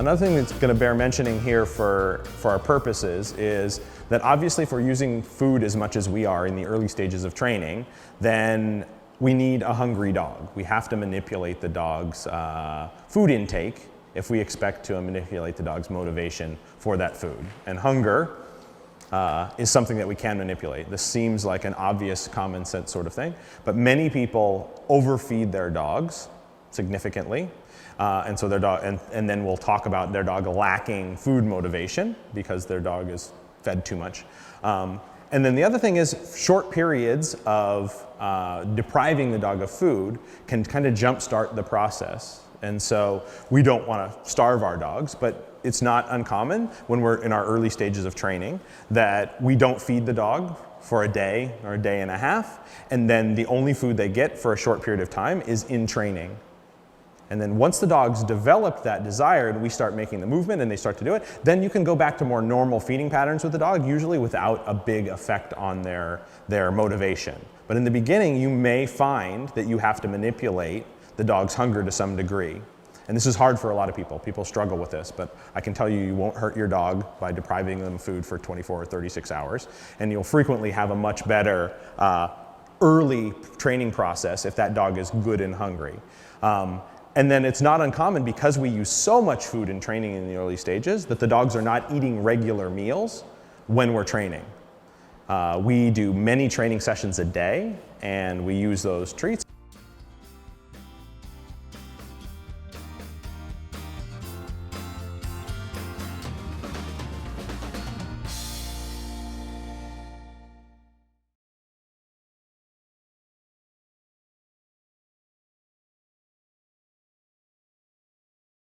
Another thing that's going to bear mentioning here for our purposes is that obviously if we're using food as much as we are in the early stages of training, then we need a hungry dog. We have to manipulate the dog's food intake if we expect to manipulate the dog's motivation for that food. And hunger is something that we can manipulate. This seems like an obvious common sense sort of thing, but many people overfeed their dogs significantly. And so their dog, and then we'll talk about their dog lacking food motivation because their dog is fed too much. And then the other thing is short periods of depriving the dog of food can kind of jumpstart the process. And so we don't want to starve our dogs, but it's not uncommon when we're in our early stages of training that we don't feed the dog for a day or a day and a half, and then the only food they get for a short period of time is in training. And then once the dog's developed that desire and we start making the movement and they start to do it, then you can go back to more normal feeding patterns with the dog, usually without a big effect on their motivation. But in the beginning, you may find that you have to manipulate the dog's hunger to some degree. And this is hard for a lot of people. People struggle with this, but I can tell you, you won't hurt your dog by depriving them food for 24 or 36 hours. And you'll frequently have a much better early training process if that dog is good and hungry. And then it's not uncommon, because we use so much food in training in the early stages, that the dogs are not eating regular meals when we're training. We do many training sessions a day, and we use those treats